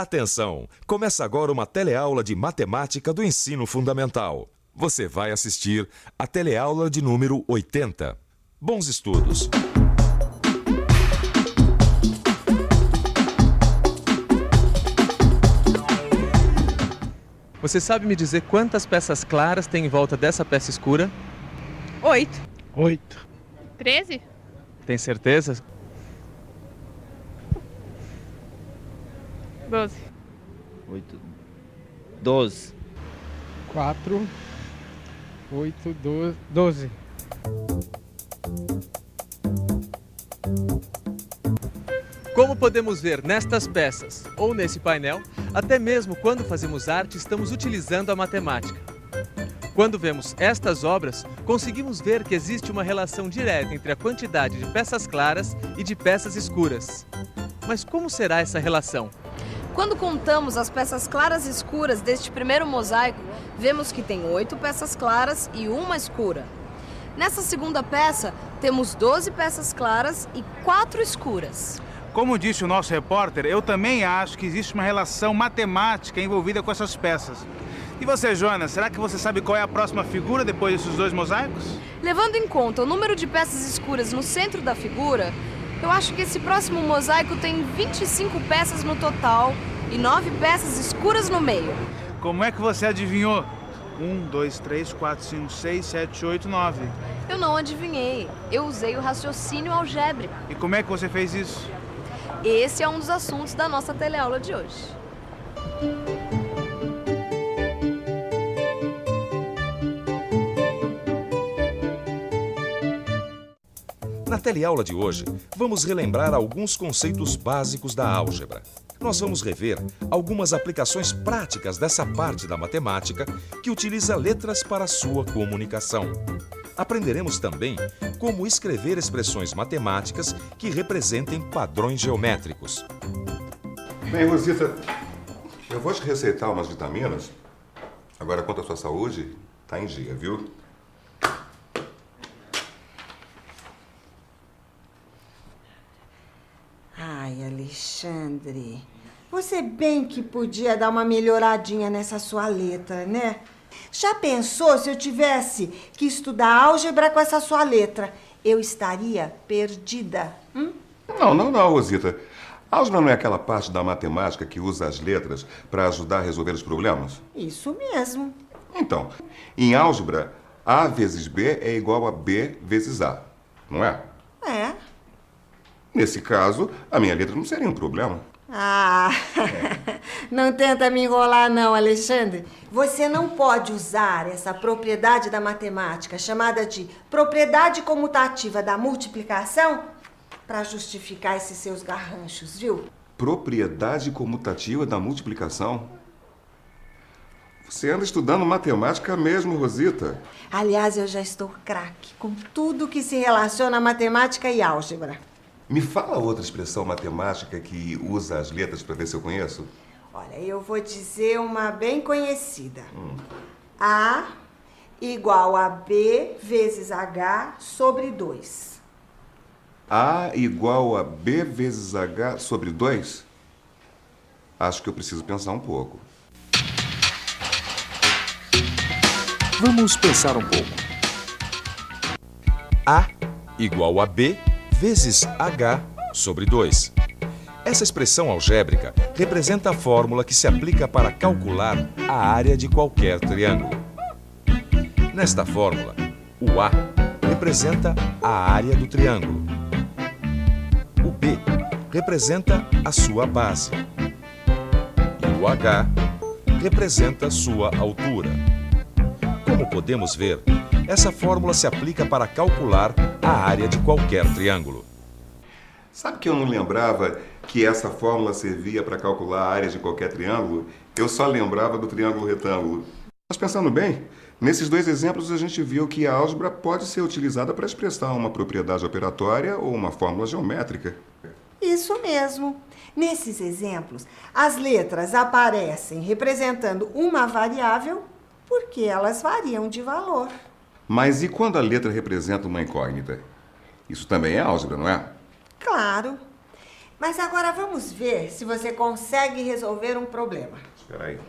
Atenção! Começa agora uma teleaula de matemática do ensino fundamental. Você vai assistir a teleaula de número 80. Bons estudos! Você sabe me dizer quantas peças claras tem em volta dessa peça escura? 8. 8. 13? Tem certeza? 12. 8. 12. 4, 8, 12. Como podemos ver nestas peças ou nesse painel, até mesmo quando fazemos arte estamos utilizando a matemática. Quando vemos estas obras, conseguimos ver que existe uma relação direta entre a quantidade de peças claras e de peças escuras. Mas como será essa relação? Quando contamos as peças claras e escuras deste primeiro mosaico, vemos que tem 8 peças claras e uma escura. Nessa segunda peça, temos 12 peças claras e 4 escuras. Como disse o nosso repórter, eu também acho que existe uma relação matemática envolvida com essas peças. E você, Jonas, será que você sabe qual é a próxima figura depois desses 2 mosaicos? Levando em conta o número de peças escuras no centro da figura, eu acho que esse próximo mosaico tem 25 peças no total e 9 peças escuras no meio. Como é que você adivinhou? 1, 2, 3, 4, 5, 6, 7, 8, 9. Eu não adivinhei, eu usei o raciocínio algébrico. E como é que você fez isso? Esse é um dos assuntos da nossa teleaula de hoje. Na teleaula de hoje, vamos relembrar alguns conceitos básicos da álgebra. Nós vamos rever algumas aplicações práticas dessa parte da matemática que utiliza letras para sua comunicação. Aprenderemos também como escrever expressões matemáticas que representem padrões geométricos. Bem, Rosita, eu vou te receitar umas vitaminas. Agora, quanto à sua saúde, tá em dia, viu? Ai, Alexandre, você bem que podia dar uma melhoradinha nessa sua letra, né? Já pensou se eu tivesse que estudar álgebra com essa sua letra? Eu estaria perdida. Não, Rosita. Álgebra não é aquela parte da matemática que usa as letras para ajudar a resolver os problemas? Isso mesmo. Então, em álgebra, A vezes B é igual a B vezes A, não é? É. Nesse caso, a minha letra não seria um problema. Ah, não tenta me enrolar não, Alexandre. Você não pode usar essa propriedade da matemática, chamada de propriedade comutativa da multiplicação, para justificar esses seus garranchos, viu? Propriedade comutativa da multiplicação? Você anda estudando matemática mesmo, Rosita? Aliás, eu já estou craque com tudo que se relaciona a matemática e álgebra. Me fala outra expressão matemática que usa as letras para ver se eu conheço. Olha, eu vou dizer uma bem conhecida. A igual a B vezes H sobre 2. A igual a B vezes H sobre 2? Acho que eu preciso pensar um pouco. Vamos pensar um pouco. A igual a B vezes H sobre 2. Essa expressão algébrica representa a fórmula que se aplica para calcular a área de qualquer triângulo. Nesta fórmula, o A representa a área do triângulo. O B representa a sua base. E o H representa sua altura. Como podemos ver, essa fórmula se aplica para calcular a área de qualquer triângulo. Sabe que eu não lembrava que essa fórmula servia para calcular a área de qualquer triângulo? Eu só lembrava do triângulo retângulo. Mas pensando bem, nesses 2 exemplos a gente viu que a álgebra pode ser utilizada para expressar uma propriedade operatória ou uma fórmula geométrica. Isso mesmo. Nesses exemplos, as letras aparecem representando uma variável porque elas variam de valor. Mas e quando a letra representa uma incógnita? Isso também é álgebra, não é? Claro. Mas agora vamos ver se você consegue resolver um problema. Espera aí.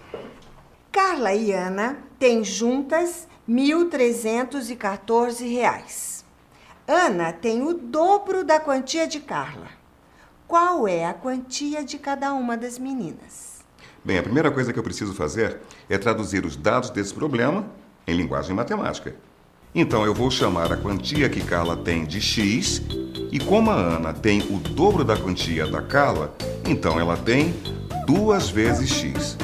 Carla e Ana têm juntas R$ 1.314. Ana tem o dobro da quantia de Carla. Qual é a quantia de cada uma das meninas? Bem, a primeira coisa que eu preciso fazer é traduzir os dados desse problema em linguagem matemática. Então, eu vou chamar a quantia que Carla tem de x, e como a Ana tem o dobro da quantia da Carla, então ela tem 2 vezes x.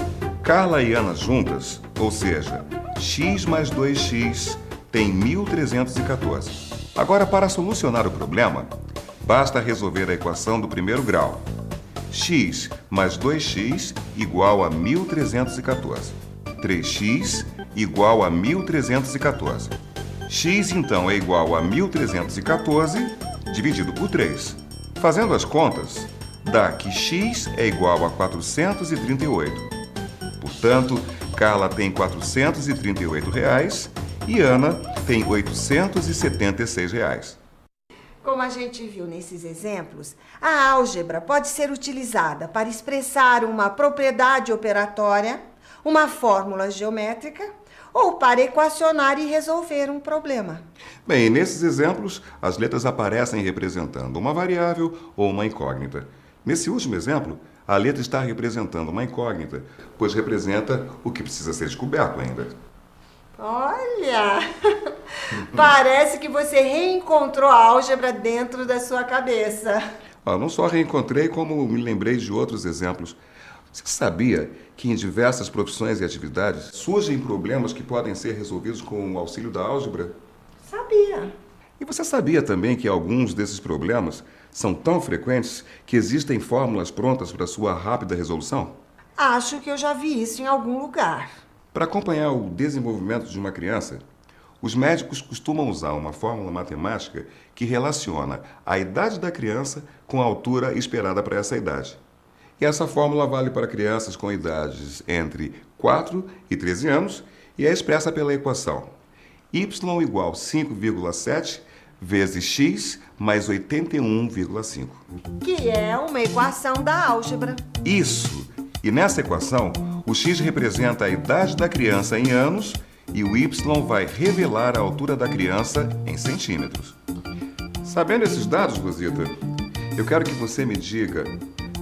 Carla e Ana juntas, ou seja, x mais 2x, tem 1.314. Agora, para solucionar o problema, basta resolver a equação do primeiro grau. X mais 2x igual a 1.314. 3x igual a 1.314. X, então, é igual a 1.314 dividido por 3. Fazendo as contas, dá que x é igual a 438. Portanto, Carla tem R$ 438 e Ana tem R$ 876. Como a gente viu nesses exemplos, a álgebra pode ser utilizada para expressar uma propriedade operatória, uma fórmula geométrica ou para equacionar e resolver um problema. Bem, nesses exemplos, as letras aparecem representando uma variável ou uma incógnita. Nesse último exemplo, a letra está representando uma incógnita, pois representa o que precisa ser descoberto ainda. Olha! Parece que você reencontrou a álgebra dentro da sua cabeça. Não só reencontrei, como me lembrei de outros exemplos. Você sabia que em diversas profissões e atividades surgem problemas que podem ser resolvidos com o auxílio da álgebra? Sabia. E você sabia também que alguns desses problemas são tão frequentes que existem fórmulas prontas para sua rápida resolução? Acho que eu já vi isso em algum lugar. Para acompanhar o desenvolvimento de uma criança, os médicos costumam usar uma fórmula matemática que relaciona a idade da criança com a altura esperada para essa idade. E essa fórmula vale para crianças com idades entre 4 e 13 anos e é expressa pela equação y igual 5,7 vezes x mais 81,5. Que é uma equação da álgebra. Isso! E nessa equação, o x representa a idade da criança em anos e o y vai revelar a altura da criança em centímetros. Sabendo esses dados, Rosita, eu quero que você me diga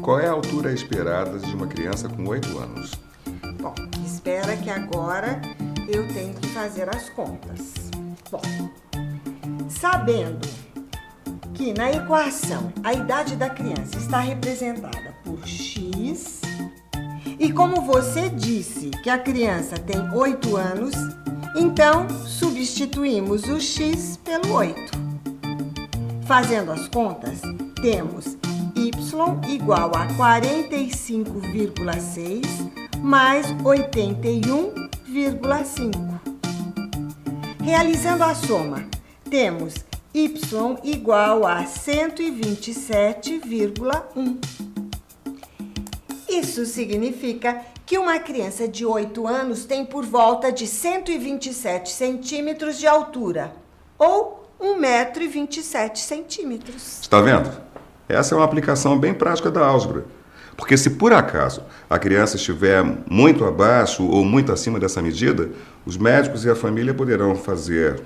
qual é a altura esperada de uma criança com 8 anos. Bom, espera que agora eu tenho que fazer as contas. Bom, sabendo que na equação a idade da criança está representada por x, e como você disse que a criança tem 8 anos, então substituímos o x pelo 8. Fazendo as contas, temos y igual a 45,6 mais 81,5. Realizando a soma, temos y igual a 127,1. Isso significa que uma criança de 8 anos tem por volta de 127 centímetros de altura, ou 1,27 m. Está vendo? Essa é uma aplicação bem prática da álgebra. Porque se por acaso a criança estiver muito abaixo ou muito acima dessa medida, os médicos e a família poderão fazer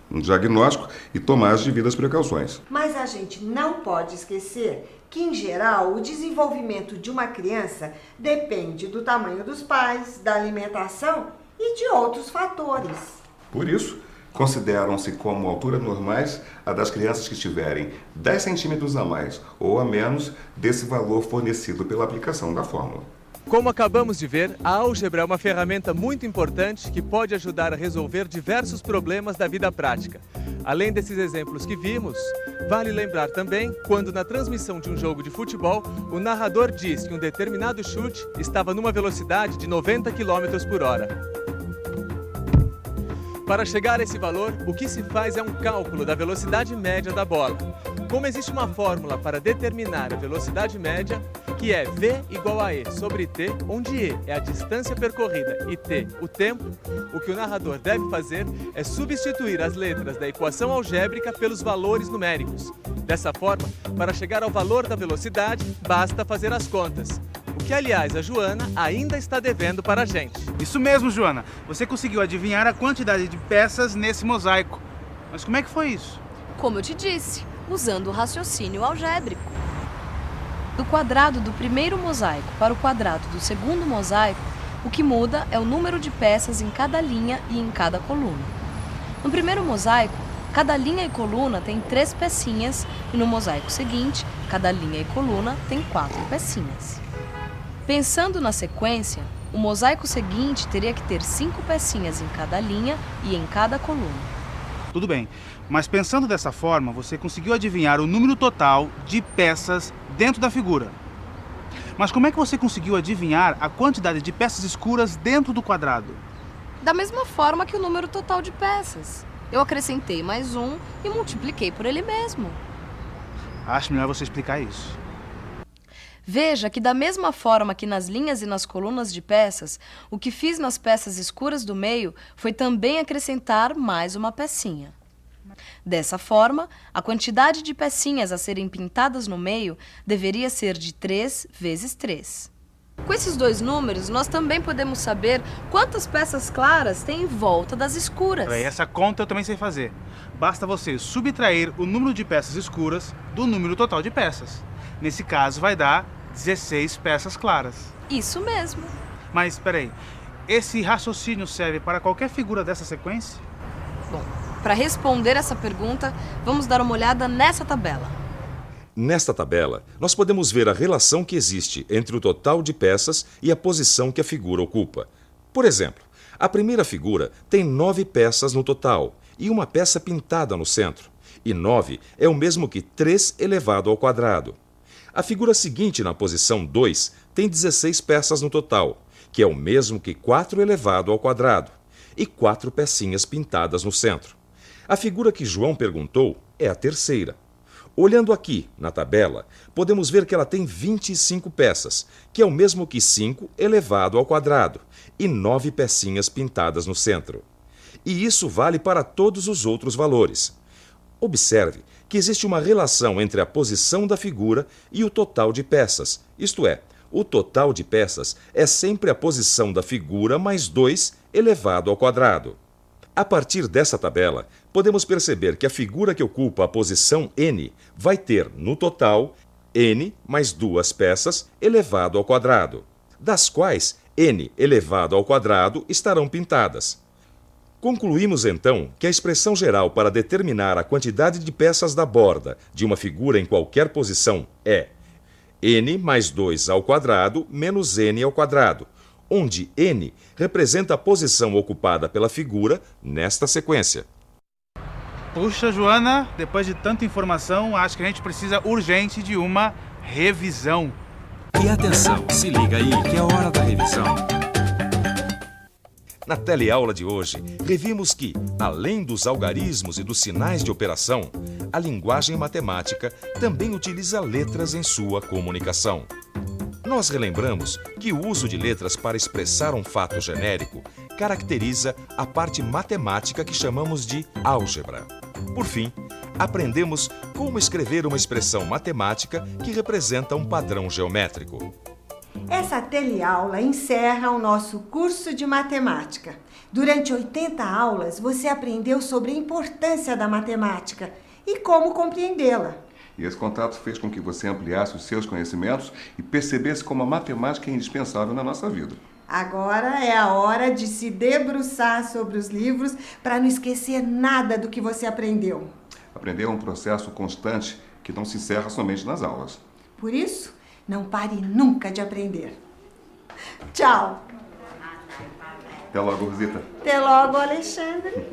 um diagnóstico e tomar as devidas precauções. Mas a gente não pode esquecer que, em geral, o desenvolvimento de uma criança depende do tamanho dos pais, da alimentação e de outros fatores. Por isso, consideram-se como altura normais a das crianças que tiverem 10 centímetros a mais ou a menos desse valor fornecido pela aplicação da fórmula. Como acabamos de ver, a álgebra é uma ferramenta muito importante que pode ajudar a resolver diversos problemas da vida prática. Além desses exemplos que vimos, vale lembrar também quando na transmissão de um jogo de futebol, o narrador diz que um determinado chute estava numa velocidade de 90 km por hora. Para chegar a esse valor, o que se faz é um cálculo da velocidade média da bola. Como existe uma fórmula para determinar a velocidade média, que é v igual a e sobre t, onde e é a distância percorrida e t o tempo, o que o narrador deve fazer é substituir as letras da equação algébrica pelos valores numéricos. Dessa forma, para chegar ao valor da velocidade, basta fazer as contas. O que, aliás, a Joana ainda está devendo para a gente. Isso mesmo, Joana. Você conseguiu adivinhar a quantidade de peças nesse mosaico. Mas como é que foi isso? Como eu te disse, usando o raciocínio algébrico. Do quadrado do primeiro mosaico para o quadrado do segundo mosaico, o que muda é o número de peças em cada linha e em cada coluna. No primeiro mosaico, cada linha e coluna tem 3 pecinhas e no mosaico seguinte, cada linha e coluna tem 4 pecinhas. Pensando na sequência, o mosaico seguinte teria que ter 5 pecinhas em cada linha e em cada coluna. Tudo bem, mas pensando dessa forma, você conseguiu adivinhar o número total de peças dentro da figura. Mas como é que você conseguiu adivinhar a quantidade de peças escuras dentro do quadrado? Da mesma forma que o número total de peças. Eu acrescentei mais um e multipliquei por ele mesmo. Acho melhor você explicar isso. Veja que da mesma forma que nas linhas e nas colunas de peças, o que fiz nas peças escuras do meio foi também acrescentar mais uma pecinha. Dessa forma, a quantidade de pecinhas a serem pintadas no meio deveria ser de 3 vezes 3. Com esses 2 números, nós também podemos saber quantas peças claras tem em volta das escuras. Essa conta eu também sei fazer. Basta você subtrair o número de peças escuras do número total de peças. Nesse caso, vai dar 16 peças claras. Isso mesmo. Mas, peraí, esse raciocínio serve para qualquer figura dessa sequência? Bom, para responder essa pergunta, vamos dar uma olhada nessa tabela. Nesta tabela, nós podemos ver a relação que existe entre o total de peças e a posição que a figura ocupa. Por exemplo, a primeira figura tem 9 peças no total e uma peça pintada no centro. E 9 é o mesmo que 3 elevado ao quadrado. A figura seguinte, na posição 2, tem 16 peças no total, que é o mesmo que 4 elevado ao quadrado, e 4 pecinhas pintadas no centro. A figura que João perguntou é a terceira. Olhando aqui, na tabela, podemos ver que ela tem 25 peças, que é o mesmo que 5 elevado ao quadrado, e 9 pecinhas pintadas no centro. E isso vale para todos os outros valores. Observe que existe uma relação entre a posição da figura e o total de peças, isto é, o total de peças é sempre a posição da figura mais 2 elevado ao quadrado. A partir dessa tabela, podemos perceber que a figura que ocupa a posição n vai ter, no total, n mais 2 peças elevado ao quadrado, das quais n elevado ao quadrado estarão pintadas. Concluímos, então, que a expressão geral para determinar a quantidade de peças da borda de uma figura em qualquer posição é n mais 2 ao quadrado menos n ao quadrado, onde n representa a posição ocupada pela figura nesta sequência. Puxa, Joana, depois de tanta informação, acho que a gente precisa urgente de uma revisão. E atenção, se liga aí que é hora da revisão. Na teleaula de hoje, revimos que, além dos algarismos e dos sinais de operação, a linguagem matemática também utiliza letras em sua comunicação. Nós relembramos que o uso de letras para expressar um fato genérico caracteriza a parte matemática que chamamos de álgebra. Por fim, aprendemos como escrever uma expressão matemática que representa um padrão geométrico. Essa teleaula encerra o nosso curso de matemática. Durante 80 aulas, você aprendeu sobre a importância da matemática e como compreendê-la. E esse contato fez com que você ampliasse os seus conhecimentos e percebesse como a matemática é indispensável na nossa vida. Agora é a hora de se debruçar sobre os livros para não esquecer nada do que você aprendeu. Aprender é um processo constante que não se encerra somente nas aulas. Por isso, não pare nunca de aprender. Tchau! Até logo, Rosita. Até logo, Alexandre.